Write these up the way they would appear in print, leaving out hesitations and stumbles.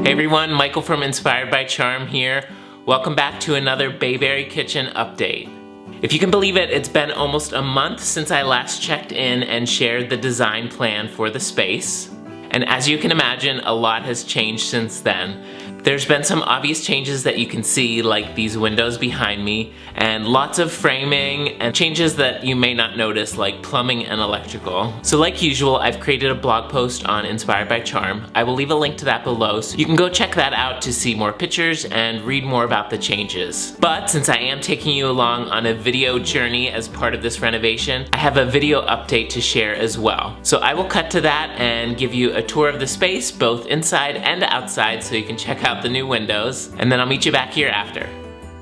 Hey everyone, Michael from Inspired by Charm here. Welcome back to another Bayberry Kitchen update. If you can believe it, it's been almost a month since I last checked in and shared the design plan for the space. And as you can imagine, a lot has changed since then. There's been some obvious changes that you can see, like these windows behind me, and lots of framing and changes that you may not notice, like plumbing and electrical. So like usual, I've created a blog post on Inspired by Charm. I will leave a link to that below, so you can go check that out to see more pictures and read more about the changes. But since I am taking you along on a video journey as part of this renovation, I have a video update to share as well. So I will cut to that and give you a tour of the space, both inside and outside, so you can check out the new windows, and then I'll meet you back here after.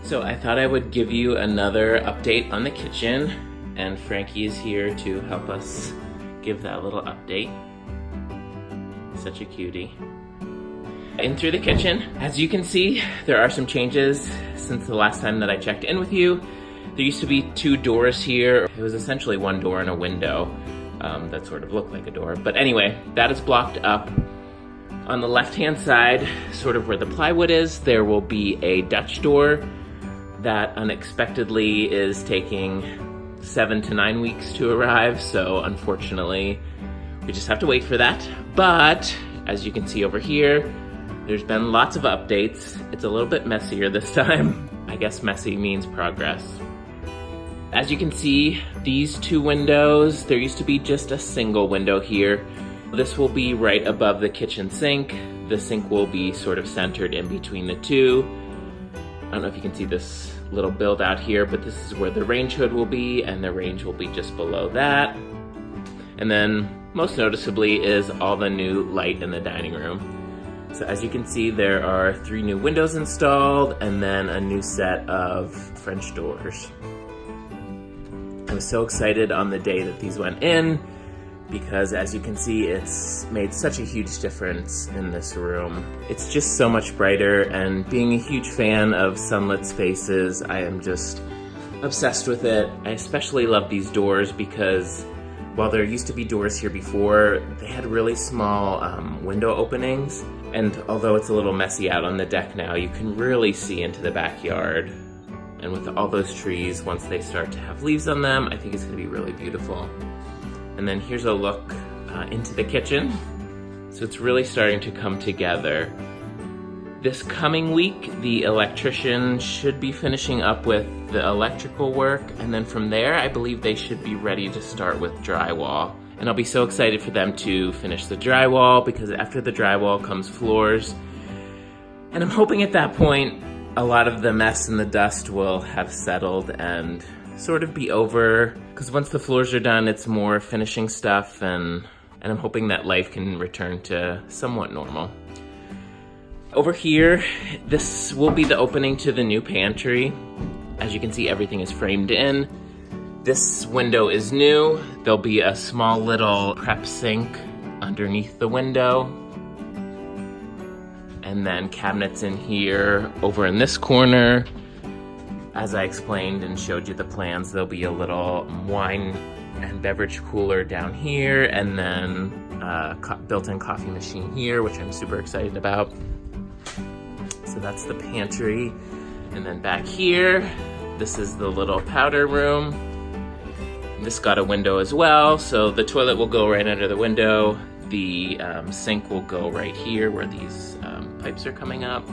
So I thought I would give you another update on the kitchen, and Frankie is here to help us give that little update. Such a cutie. In through the kitchen, as you can see, there are some changes since the last time that I checked in with you. There used to be two doors here. It was essentially one door and a window that sort of looked like a door. But anyway, that is blocked up. On the left-hand side, sort of where the plywood is, there will be a Dutch door that unexpectedly is taking 7 to 9 weeks to arrive, so unfortunately, we just have to wait for that. But, as you can see over here, there's been lots of updates. It's a little bit messier this time. I guess messy means progress. As you can see, these two windows, there used to be just a single window here. This will be right above the kitchen sink. The sink will be sort of centered in between the two. I don't know if you can see this little build out here, but this is where the range hood will be, and the range will be just below that. And then, most noticeably, is all the new light in the dining room. So as you can see, there are 3 new windows installed, and then a new set of French doors. I was so excited on the day that these went in, because as you can see, it's made such a huge difference in this room. It's just so much brighter, and being a huge fan of sunlit spaces, I am just obsessed with it. I especially love these doors because while there used to be doors here before, they had really small window openings, and although it's a little messy out on the deck now, you can really see into the backyard. And with all those trees, once they start to have leaves on them, I think it's gonna be really beautiful. And then here's a look into the kitchen. So it's really starting to come together. This coming week, the electrician should be finishing up with the electrical work, and then from there, I believe they should be ready to start with drywall. And I'll be so excited for them to finish the drywall, because after the drywall comes floors. And I'm hoping at that point, a lot of the mess and the dust will have settled and sort of be over, because once the floors are done, it's more finishing stuff, and I'm hoping that life can return to somewhat normal. Over here, this will be the opening to the new pantry. As you can see, everything is framed in. This window is new. There'll be a small little prep sink underneath the window. And then cabinets in here. Over in this corner, as I explained and showed you the plans, there'll be a little wine and beverage cooler down here, and then a built-in coffee machine here, which I'm super excited about. So that's the pantry. And then back here, this is the little powder room. This got a window as well, so the toilet will go right under the window. The sink will go right here where these pipes are coming up.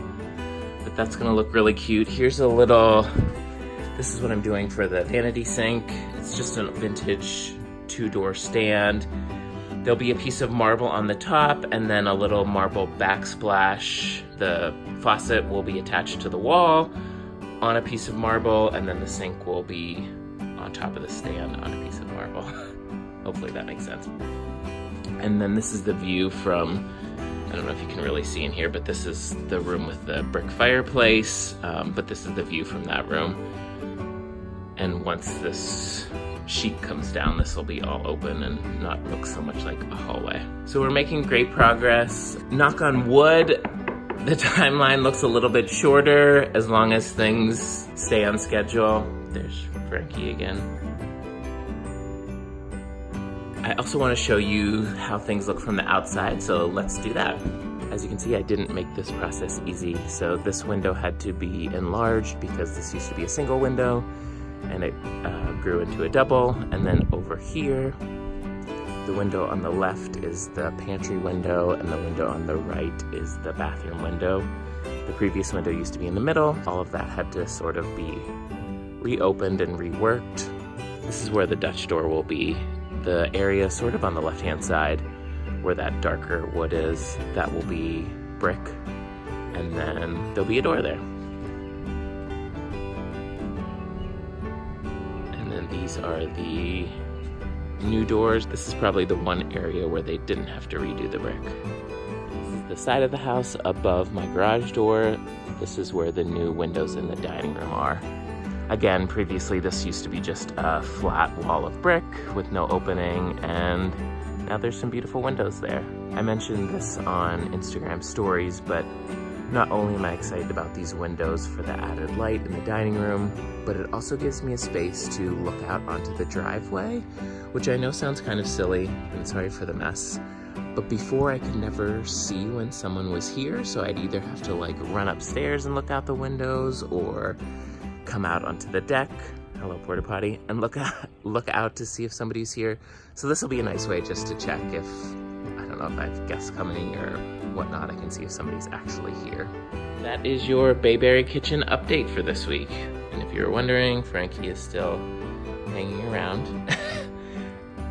But that's gonna look really cute. Here's a little, this is what I'm doing for the vanity sink. It's just a vintage 2-door stand. There'll be a piece of marble on the top and then a little marble backsplash. The faucet will be attached to the wall on a piece of marble, and then the sink will be on top of the stand on a piece of marble. Hopefully that makes sense. And then this is the view from, I don't know if you can really see in here, but this is the room with the brick fireplace, but this is the view from that room. And once this sheet comes down, this will be all open and not look so much like a hallway. So we're making great progress. Knock on wood, the timeline looks a little bit shorter as long as things stay on schedule. There's Frankie again. I also want to show you how things look from the outside, so let's do that. As you can see, I didn't make this process easy, so this window had to be enlarged because this used to be a single window, and it grew into a double. And then over here, the window on the left is the pantry window, and the window on the right is the bathroom window. The previous window used to be in the middle. All of that had to sort of be reopened and reworked. This is where the Dutch door will be. The area sort of on the left-hand side where that darker wood is, that will be brick, and then there'll be a door there. And then these are the new doors. This is probably the one area where they didn't have to redo the brick. This is the side of the house above my garage door. This is where the new windows in the dining room are. Again, previously this used to be just a flat wall of brick with no opening, and now there's some beautiful windows there. I mentioned this on Instagram stories, but not only am I excited about these windows for the added light in the dining room, but it also gives me a space to look out onto the driveway, which I know sounds kind of silly, and sorry for the mess. But before, I could never see when someone was here, so I'd either have to like run upstairs and look out the windows, or come out onto the deck, hello porta potty, and look out to see if somebody's here. So this will be a nice way just to check if, I don't know, if I have guests coming or whatnot, I can see if somebody's actually here. That is your Bayberry Kitchen update for this week. And if you were wondering, Frankie is still hanging around.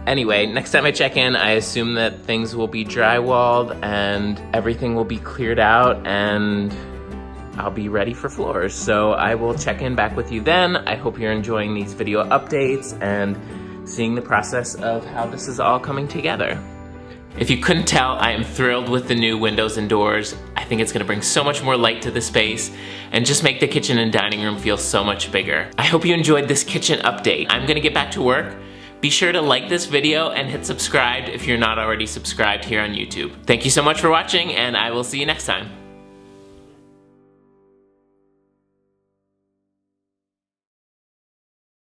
Anyway, next time I check in, I assume that things will be drywalled and everything will be cleared out, and I'll be ready for floors. So I will check in back with you then. I hope you're enjoying these video updates and seeing the process of how this is all coming together. If you couldn't tell, I am thrilled with the new windows and doors. I think it's gonna bring so much more light to the space and just make the kitchen and dining room feel so much bigger. I hope you enjoyed this kitchen update. I'm gonna get back to work. Be sure to like this video and hit subscribe if you're not already subscribed here on YouTube. Thank you so much for watching, and I will see you next time.